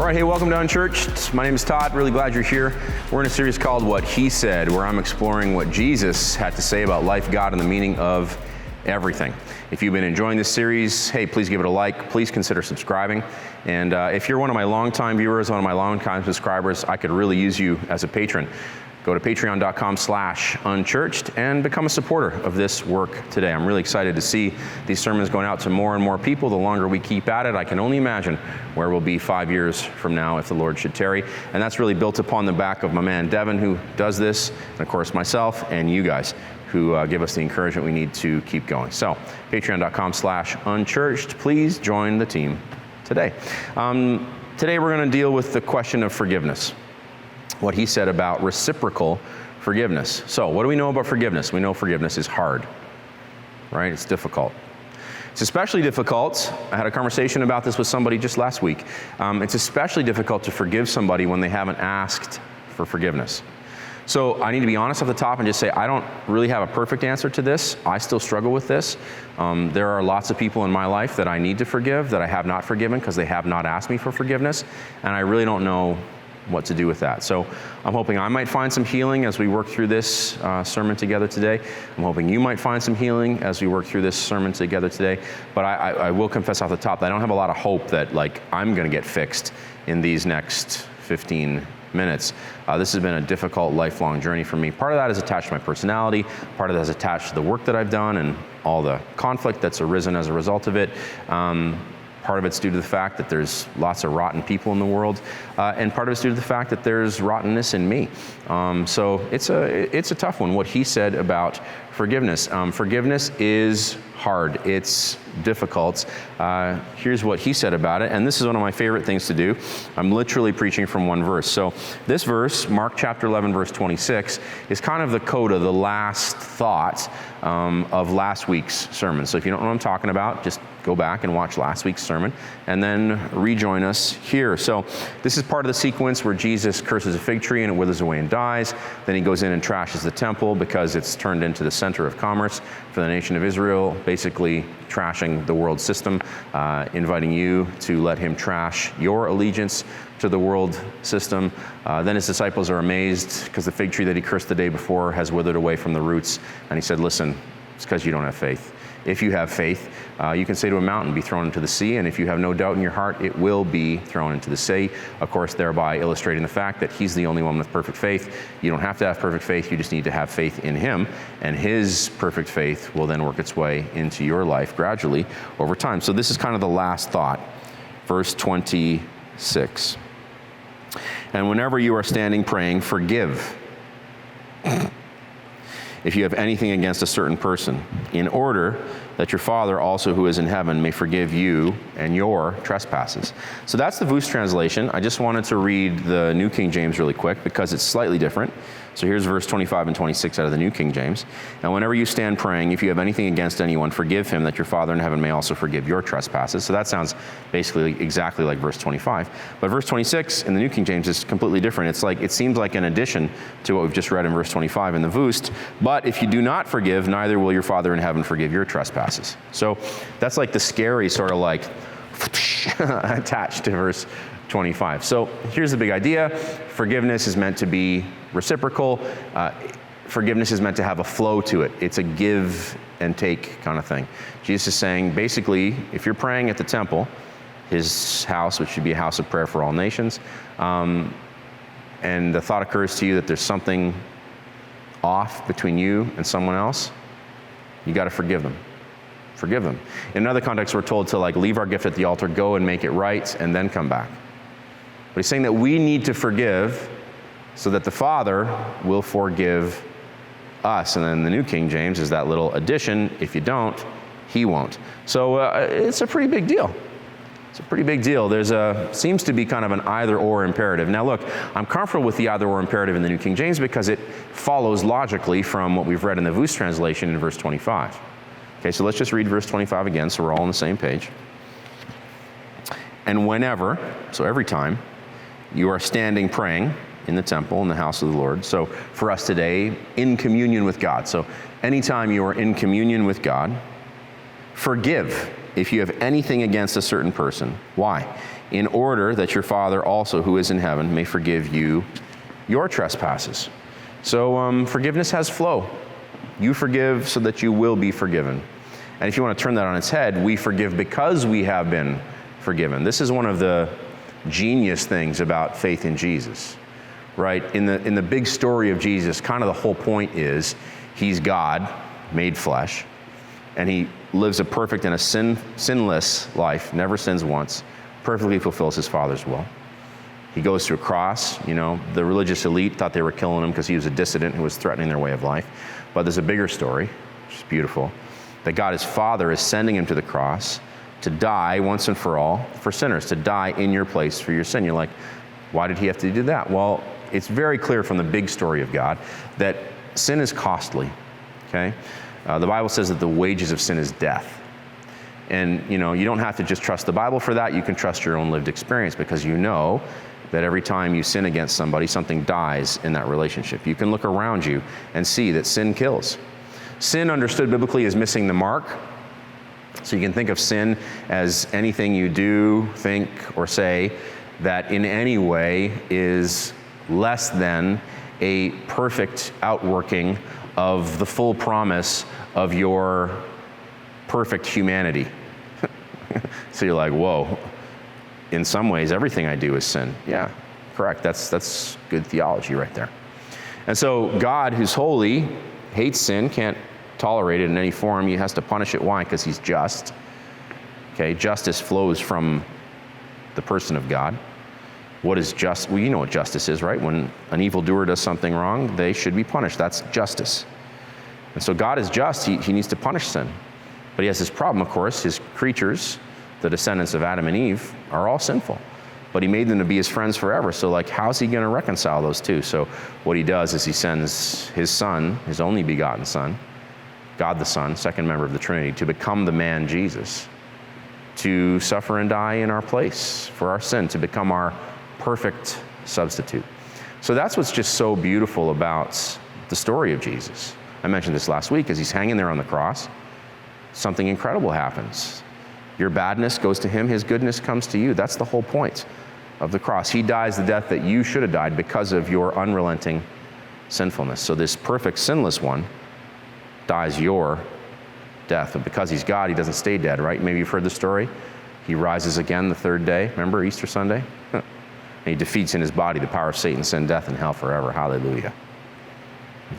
right, hey, welcome to Unchurched. My name is Todd. Really glad you're here. We're in a series called What He Said, where I'm exploring what Jesus had to say about life, God, and the meaning of everything. If you've been enjoying this series, hey, please give it a like. Please consider subscribing. And if you're one of my longtime viewers, one of my longtime subscribers, I could really use you as a patron. Go to patreon.com/unchurched and become a supporter of this work today. I'm really excited to see these sermons going out to more and more people. The longer we keep at it, I can only imagine where we'll be 5 years from now if the Lord should tarry. And that's really built upon the back of my man Devin, who does this, and of course myself and you guys who give us the encouragement we need to keep going. So patreon.com/unchurched. Please join the team today. Today we're going to deal with the question of forgiveness. What he said about reciprocal forgiveness. So what do we know about forgiveness? We know forgiveness is hard, right? It's difficult. It's especially difficult, I had a conversation about this with somebody just last week. It's especially difficult to forgive somebody when they haven't asked for forgiveness. So I need to be honest off the top and just say, I don't really have a perfect answer to this. I still struggle with this. There are lots of people in my life that I need to forgive that I have not forgiven because they have not asked me for forgiveness. And I really don't know what to do with that. So I'm hoping I might find some healing as we work through this sermon together today. I'm hoping you might find some healing as we work through this sermon together today. But I will confess off the top that I don't have a lot of hope that I'm going to get fixed in these next 15 minutes. This has been a difficult, lifelong journey for me. Part of that is attached to my personality. Part of that is attached to the work that I've done and all the conflict that's arisen as a result of it. Part of it's due to the fact that there's lots of rotten people in the world, and part of it's due to the fact that there's rottenness in me. So it's a tough one, what he said about forgiveness. Forgiveness is hard. It's difficult. Here's what he said about it, and this is one of my favorite things to do. I'm literally preaching from one verse. So this verse, Mark chapter 11, verse 26, is kind of the coda, the last thought of last week's sermon. So if you don't know what I'm talking about, just go back and watch last week's sermon and then rejoin us here. So this is part of the sequence where Jesus curses a fig tree and it withers away and dies. Then he goes in and trashes the temple because it's turned into the center of commerce for the nation of Israel, basically trashing the world system, inviting you to let him trash your allegiance to the world system. Then his disciples are amazed because the fig tree that he cursed the day before has withered away from the roots. And he said, listen, it's because you don't have faith. If you have faith, you can say to a mountain, be thrown into the sea, and if you have no doubt in your heart, it will be thrown into the sea. Of course, thereby illustrating the fact that he's the only one with perfect faith. You don't have to have perfect faith, you just need to have faith in him, and his perfect faith will then work its way into your life gradually over time. So this is kind of the last thought, verse 26. And whenever you are standing praying, forgive if you have anything against a certain person, in order that your Father also who is in heaven may forgive you and your trespasses. So that's the Voos translation. I just wanted to read the New King James really quick because it's slightly different. So here's verse 25 and 26 out of the New King James. And whenever you stand praying, if you have anything against anyone, forgive him, that your Father in heaven may also forgive your trespasses. So that sounds basically exactly like verse 25. But verse 26 in the New King James is completely different. It seems like an addition to what we've just read in verse 25 in the Voos. But if you do not forgive, neither will your Father in heaven forgive your trespasses. So that's like the scary sort of attached to verse 25. So here's the big idea. Forgiveness is meant to be reciprocal. Forgiveness is meant to have a flow to it. It's a give and take kind of thing. Jesus is saying, basically, if you're praying at the temple, his house, which should be a house of prayer for all nations, and the thought occurs to you that there's something off between you and someone else, you got to forgive them. Forgive them. In another context, we're told to leave our gift at the altar, go and make it right, and then come back. But he's saying that we need to forgive so that the Father will forgive us. And then the New King James is that little addition, if you don't, he won't. So it's a pretty big deal. It's a pretty big deal. Seems to be kind of an either-or imperative. Now look, I'm comfortable with the either-or imperative in the New King James because it follows logically from what we've read in the Voos translation in verse 25. Okay, so let's just read verse 25 again so we're all on the same page. And whenever, so every time, you are standing praying in the temple, in the house of the Lord. So for us today, in communion with God. So anytime you are in communion with God, Forgive if you have anything against a certain person. Why? In order that your Father also who is in heaven may forgive you your trespasses. So forgiveness has flow. You forgive so that you will be forgiven. And if you want to turn that on its head, we forgive because we have been forgiven. This is one of the genius things about faith in Jesus, right? In the big story of Jesus, kind of the whole point is he's God made flesh, and he lives a perfect and a sinless life, never sins once, perfectly fulfills his Father's will. He goes to a cross. You know, the religious elite thought they were killing him because he was a dissident who was threatening their way of life. But there's a bigger story, which is beautiful, that God his Father is sending him to the cross to die once and for all for sinners, to die in your place for your sin. You're like, why did he have to do that? Well, it's very clear from the big story of God that sin is costly, okay? The Bible says that the wages of sin is death. And, you know, you don't have to just trust the Bible for that. You can trust your own lived experience, because you know that every time you sin against somebody, something dies in that relationship. You can look around you and see that sin kills. Sin, understood biblically, is missing the mark. So you can think of sin as anything you do, think, or say that in any way is less than a perfect outworking of the full promise of your perfect humanity. So you're like, whoa, in some ways everything I do is sin. Yeah, correct. That's good theology right there. And so God, who's holy, hates sin, can't tolerate it in any form. He has to punish it. Why? Because he's just. Okay, justice flows from the person of God. What is just? Well, you know what justice is, right? When an evildoer does something wrong, they should be punished. That's justice. And so God is just. He needs to punish sin. But he has this problem, of course. His creatures, the descendants of Adam and Eve, are all sinful. But he made them to be his friends forever. So, like, how's he going to reconcile those two? So what he does is he sends his son, his only begotten son, God the Son, second member of the Trinity, to become the man Jesus, to suffer and die in our place for our sin, to become our perfect substitute. So that's what's just so beautiful about the story of Jesus. I mentioned this last week. As he's hanging there on the cross, something incredible happens. Your badness goes to him, his goodness comes to you. That's the whole point of the cross. He dies the death that you should have died because of your unrelenting sinfulness. So this perfect, sinless one dies your death. But because he's God, he doesn't stay dead, right? Maybe you've heard the story. He rises again the third day. Remember Easter Sunday? And he defeats in his body the power of Satan, sin, death, and hell forever. Hallelujah.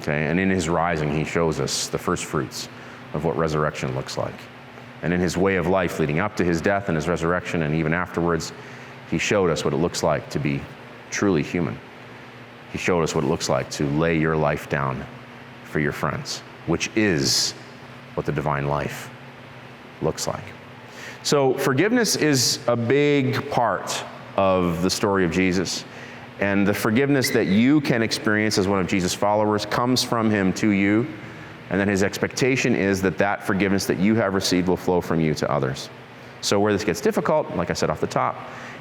Okay, and in his rising, he shows us the first fruits of what resurrection looks like. And in his way of life leading up to his death and his resurrection, and even afterwards, he showed us what it looks like to be truly human. He showed us what it looks like to lay your life down for your friends, which is what the divine life looks like. So forgiveness is a big part of the story of Jesus. And the forgiveness that you can experience as one of Jesus' followers comes from him to you. And then his expectation is that that forgiveness that you have received will flow from you to others. So where this gets difficult, like I said off the top,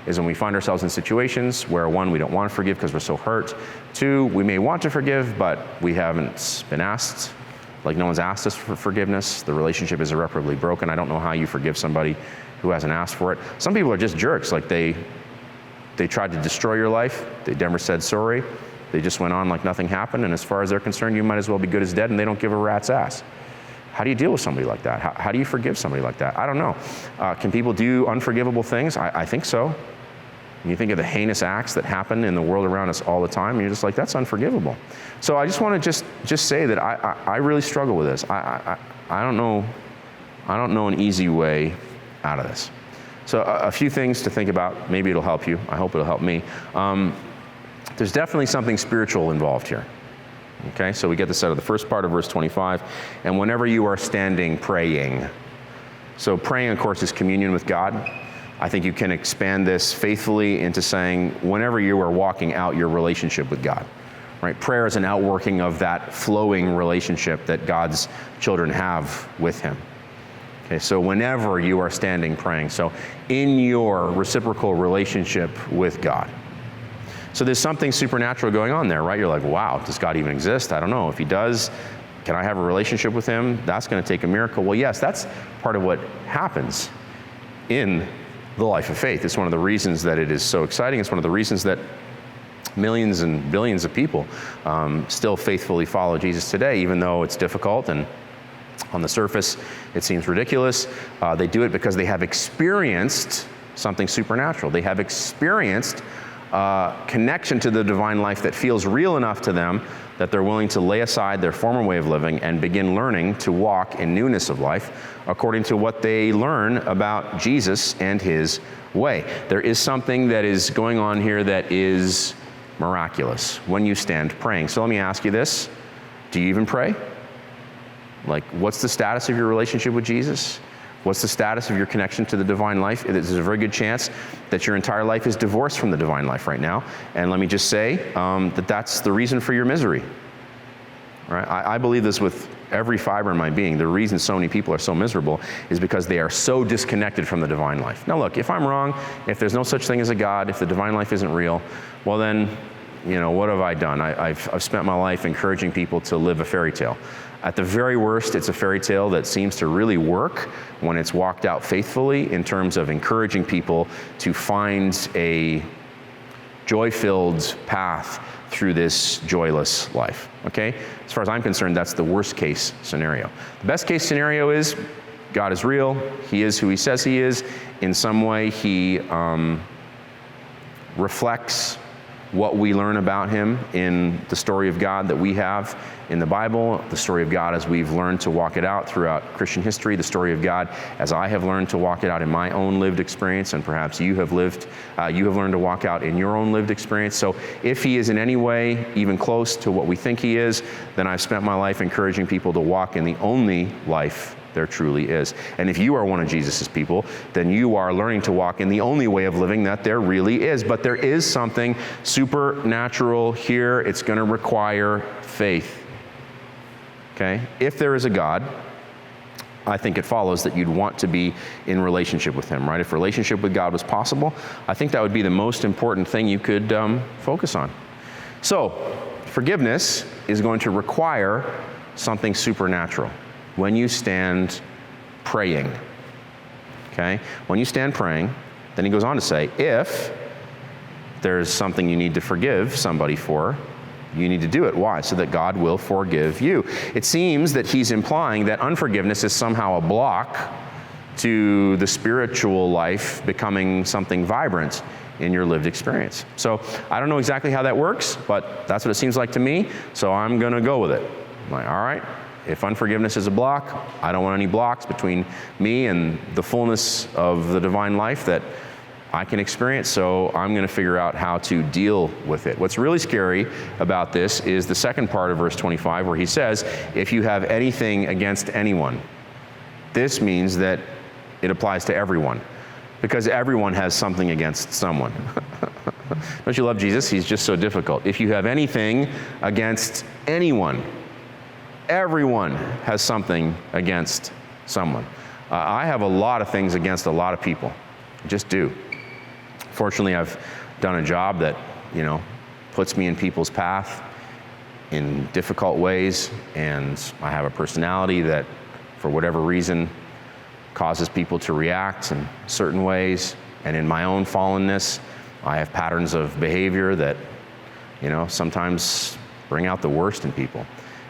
is when we find ourselves in situations where, one, we don't want to forgive because we're so hurt. Two, we may want to forgive, but we haven't been asked. Like, no one's asked us for forgiveness. The relationship is irreparably broken. I don't know how you forgive somebody who hasn't asked for it. Some people are just jerks. Like, they tried to destroy your life. They never said sorry. They just went on like nothing happened. And as far as they're concerned, you might as well be good as dead, and they don't give a rat's ass. How do you deal with somebody like that? How do you forgive somebody like that? I don't know. Can people do unforgivable things? I think so. When you think of the heinous acts that happen in the world around us all the time, and you're just like, that's unforgivable. So I just want to just say that I really struggle with this. I don't know an easy way out of this. So a few things to think about. Maybe it'll help you. I hope it'll help me. There's definitely something spiritual involved here. Okay, so we get this out of the first part of verse 25. And whenever you are standing praying. So praying, of course, is communion with God. I think you can expand this faithfully into saying whenever you are walking out your relationship with God. Right? Prayer is an outworking of that flowing relationship that God's children have with him. Okay, so whenever you are standing praying. So in your reciprocal relationship with God. So there's something supernatural going on there, right? You're like, wow, does God even exist? I don't know. If he does, can I have a relationship with him? That's going to take a miracle. Well, yes, that's part of what happens in the life of faith. It's one of the reasons that it is so exciting. It's one of the reasons that millions and billions of people still faithfully follow Jesus today, even though it's difficult and on the surface it seems ridiculous. They do it because they have experienced something supernatural. They have experienced connection to the divine life that feels real enough to them that they're willing to lay aside their former way of living and begin learning to walk in newness of life according to what they learn about Jesus and his way. There is something that is going on here that is miraculous when you stand praying. So let me ask you this. Do you even pray? Like, what's the status of your relationship with Jesus? What's the status of your connection to the divine life? There's a very good chance that your entire life is divorced from the divine life right now. And let me just say that that's the reason for your misery. Right? I believe this with every fiber in my being. The reason so many people are so miserable is because they are so disconnected from the divine life. Now look, if I'm wrong, if there's no such thing as a God, if the divine life isn't real, well then, what have I done? I've spent my life encouraging people to live a fairy tale. At the very worst, it's a fairy tale that seems to really work when it's walked out faithfully in terms of encouraging people to find a joy-filled path through this joyless life, okay? As far as I'm concerned, that's the worst case scenario. The best case scenario is God is real, he is who he says he is. In some way, he reflects what we learn about him in the story of God that we have in the Bible, the story of God as we've learned to walk it out throughout Christian history, the story of God as I have learned to walk it out in my own lived experience, and perhaps you have learned to walk out in your own lived experience. So if he is in any way even close to what we think he is, then I've spent my life encouraging people to walk in the only life there truly is. And if you are one of Jesus's people, then you are learning to walk in the only way of living that there really is. But there is something supernatural here. It's going to require faith. Okay? If there is a God, I think it follows that you'd want to be in relationship with him, right? If relationship with God was possible, I think that would be the most important thing you could focus on. So, forgiveness is going to require something supernatural when you stand praying, okay? When you stand praying, then he goes on to say, if there's something you need to forgive somebody for, you need to do it. Why? So that God will forgive you. It seems that he's implying that unforgiveness is somehow a block to the spiritual life becoming something vibrant in your lived experience. So I don't know exactly how that works, but that's what it seems like to me, so I'm gonna go with it. I'm like, all right, if unforgiveness is a block, I don't want any blocks between me and the fullness of the divine life that I can experience, so I'm going to figure out how to deal with it. What's really scary about this is the second part of verse 25 where he says, if you have anything against anyone. This means that it applies to everyone, because everyone has something against someone. Don't you love Jesus? He's just so difficult. If you have anything against anyone, everyone has something against someone. I have a lot of things against a lot of people. I just do. Fortunately, I've done a job that, puts me in people's path in difficult ways, and I have a personality that, for whatever reason, causes people to react in certain ways. And in my own fallenness, I have patterns of behavior that, sometimes bring out the worst in people.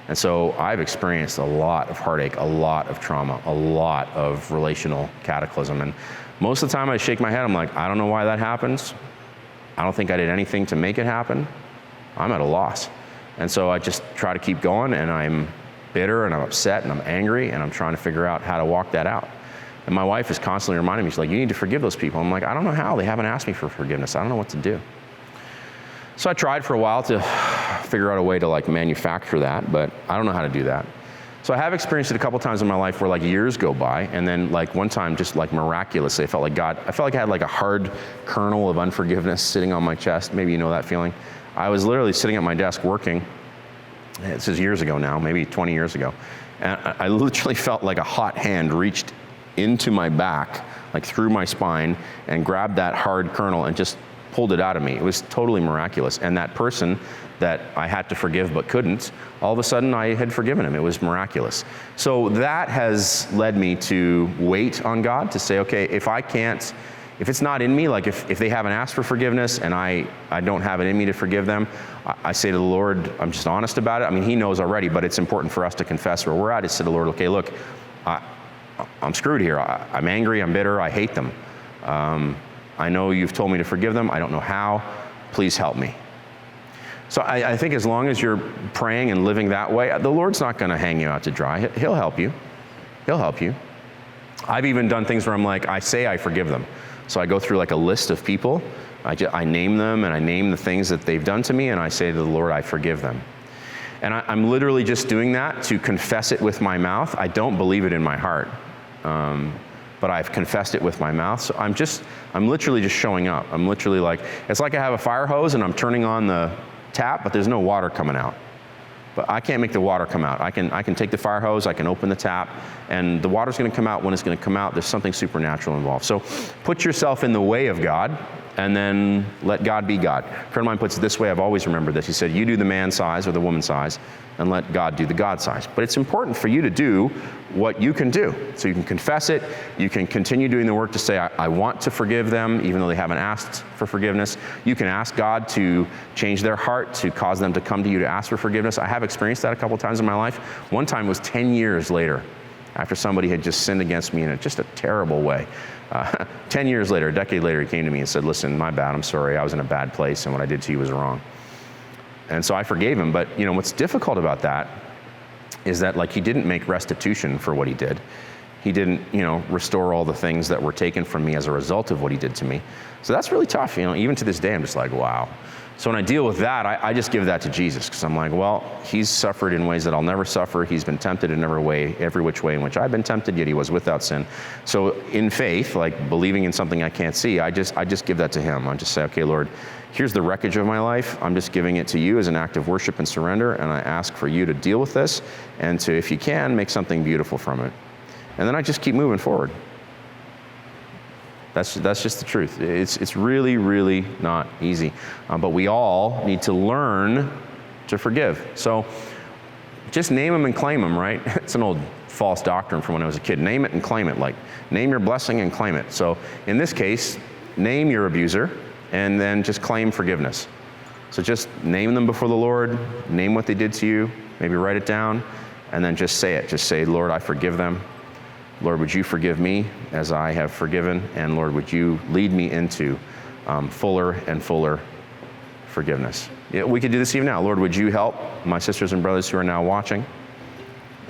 And so I've experienced a lot of heartache, a lot of trauma, a lot of relational cataclysm. And most of the time I shake my head, I'm like, I don't know why that happens. I don't think I did anything to make it happen. I'm at a loss. And so I just try to keep going, and I'm bitter and I'm upset and I'm angry, and I'm trying to figure out how to walk that out. And my wife is constantly reminding me, she's like, you need to forgive those people. I'm like, I don't know how. They haven't asked me for forgiveness. I don't know what to do. So I tried for a while to figure out a way to manufacture that, but I don't know how to do that. So I have experienced it a couple times in my life where years go by, and then one time just miraculously, I felt like I had a hard kernel of unforgiveness sitting on my chest. Maybe you know that feeling. I was literally sitting at my desk working. This is years ago now, maybe 20 years ago. And I literally felt like a hot hand reached into my back, through my spine, and grabbed that hard kernel and just pulled it out of me. It was totally miraculous. And that person that I had to forgive but couldn't, all of a sudden I had forgiven him. It was miraculous. So that has led me to wait on God, to say, okay, if it's not in me, like if they haven't asked for forgiveness and I don't have it in me to forgive them, I say to the Lord, I'm just honest about it. I mean, he knows already, but it's important for us to confess where we're at. I say to the Lord, okay, look, I'm screwed here. I'm angry, I'm bitter, I hate them. I know you've told me to forgive them. I don't know how. Please help me. So I think as long as you're praying and living that way, the Lord's not going to hang you out to dry. He'll help you. He'll help you. I've even done things where I'm like, I say I forgive them. So I go through like a list of people. I name them and I name the things that they've done to me, and I say to the Lord, I forgive them. And I'm literally just doing that to confess it with my mouth. I don't believe it in my heart. But I've confessed it with my mouth. So I'm literally just showing up. I'm literally like, it's like I have a fire hose and I'm turning on the tap, but there's no water coming out. But I can't make the water come out. I can take the fire hose, I can open the tap, and the water's gonna come out when it's gonna come out. There's something supernatural involved. So put yourself in the way of God, and then let God be God. A friend of mine puts it this way, I've always remembered this. He said, you do the man size or the woman size, and let God do the God size. But it's important for you to do what you can do. So you can confess it, you can continue doing the work to say, I want to forgive them, even though they haven't asked for forgiveness. You can ask God to change their heart, to cause them to come to you to ask for forgiveness. I have experienced that a couple times in my life. One time was 10 years later, after somebody had just sinned against me in just a terrible way. 10 years later, a decade later, he came to me and said, listen, my bad, I'm sorry, I was in a bad place and what I did to you was wrong. And so I forgave him, but what's difficult about that is that like he didn't make restitution for what he did. He didn't, restore all the things that were taken from me as a result of what he did to me. So that's really tough, even to this day, I'm just like, wow. So when I deal with that, I just give that to Jesus, because I'm like, well, he's suffered in ways that I'll never suffer. He's been tempted in every which way in which I've been tempted, yet he was without sin. So in faith, like believing in something I can't see, I just give that to him. I just say, okay, Lord, here's the wreckage of my life. I'm just giving it to you as an act of worship and surrender, and I ask for you to deal with this and to, if you can, make something beautiful from it. And then I just keep moving forward. That's just the truth. It's really, really not easy. But we all need to learn to forgive. So just name them and claim them, right? It's an old false doctrine from when I was a kid. Name it and claim it. Like, name your blessing and claim it. So in this case, name your abuser and then just claim forgiveness. So just name them before the Lord, name what they did to you, maybe write it down, and then just say it. Just say, Lord, I forgive them. Lord, would you forgive me as I have forgiven? And Lord, would you lead me into fuller and fuller forgiveness? Yeah, we could do this even now. Lord, would you help my sisters and brothers who are now watching?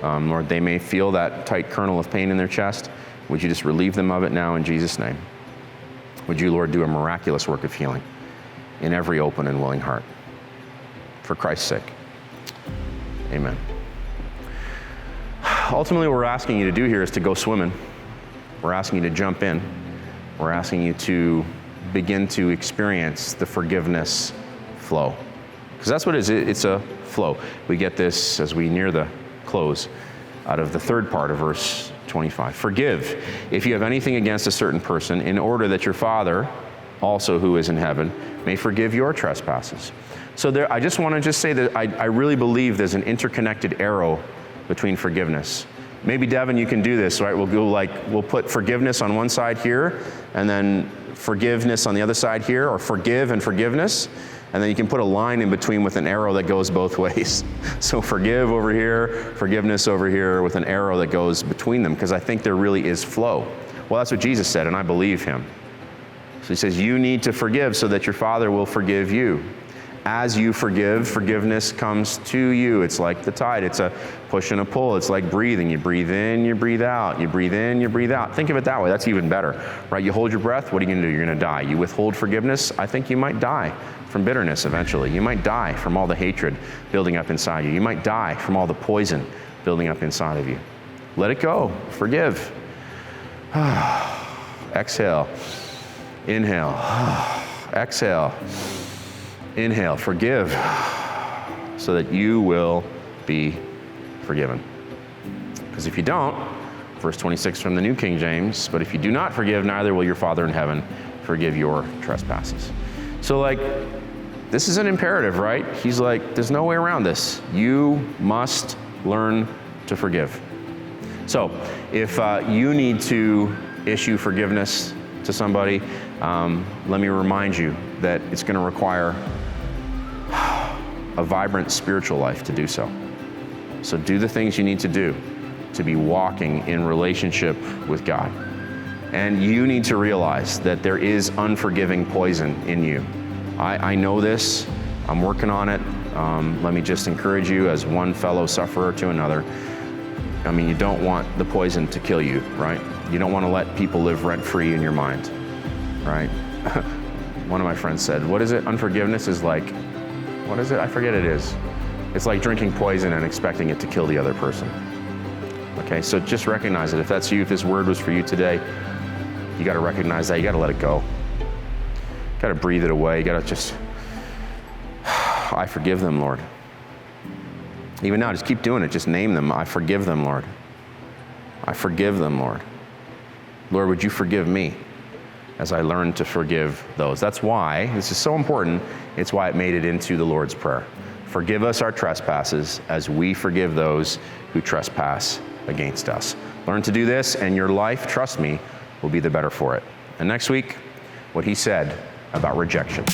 Lord, they may feel that tight kernel of pain in their chest. Would you just relieve them of it now in Jesus' name? Would you, Lord, do a miraculous work of healing in every open and willing heart? For Christ's sake, amen. Ultimately, what we're asking you to do here is to go swimming. We're asking you to jump in. We're asking you to begin to experience the forgiveness flow. Because that's what it is. It's a flow. We get this as we near the close out of the third part of verse 25. Forgive if you have anything against a certain person, in order that your Father, also who is in heaven, may forgive your trespasses. So there, I just want to say that I really believe there's an interconnected arrow between forgiveness. Maybe Devin, you can do this, right? We'll put forgiveness on one side here, and then forgiveness on the other side here, or forgive and forgiveness, and then you can put a line in between with an arrow that goes both ways. So forgive over here, forgiveness over here, with an arrow that goes between them, because I think there really is flow. Well, that's what Jesus said, and I believe him. So he says, you need to forgive so that your Father will forgive you. As you forgive, forgiveness comes to you. It's like the tide. It's a push and a pull. It's like breathing. You breathe in, you breathe out. You breathe in, you breathe out. Think of it that way. That's even better, right? You hold your breath. What are you going to do? You're going to die. You withhold forgiveness. I think you might die from bitterness eventually. You might die from all the hatred building up inside you. You might die from all the poison building up inside of you. Let it go. Forgive. Exhale. Inhale. Exhale. Inhale, forgive, so that you will be forgiven. Because if you don't, verse 26 from the New King James, but if you do not forgive, neither will your Father in heaven forgive your trespasses. So like, this is an imperative, right? He's like, there's no way around this. You must learn to forgive. So if you need to issue forgiveness to somebody, let me remind you that it's going to require a vibrant spiritual life to do so. So do the things you need to do to be walking in relationship with God. And you need to realize that there is unforgiving poison in you. I know this. I'm working on it. Let me just encourage you as one fellow sufferer to another. I mean, you don't want the poison to kill you, right? You don't want to let people live rent-free in your mind, right? One of my friends said, what is it? Unforgiveness is like, what is it? I forget it is. It's like drinking poison and expecting it to kill the other person. Okay, so just recognize it. If that's you, if this word was for you today, you got to recognize that. You got to let it go. You got to breathe it away. You got to just, I forgive them, Lord. Even now, just keep doing it. Just name them. I forgive them, Lord. I forgive them, Lord. Lord, would you forgive me as I learn to forgive those? That's why, this is so important, it's why it made it into the Lord's Prayer. Forgive us our trespasses as we forgive those who trespass against us. Learn to do this, and your life, trust me, will be the better for it. And next week, what he said about rejection.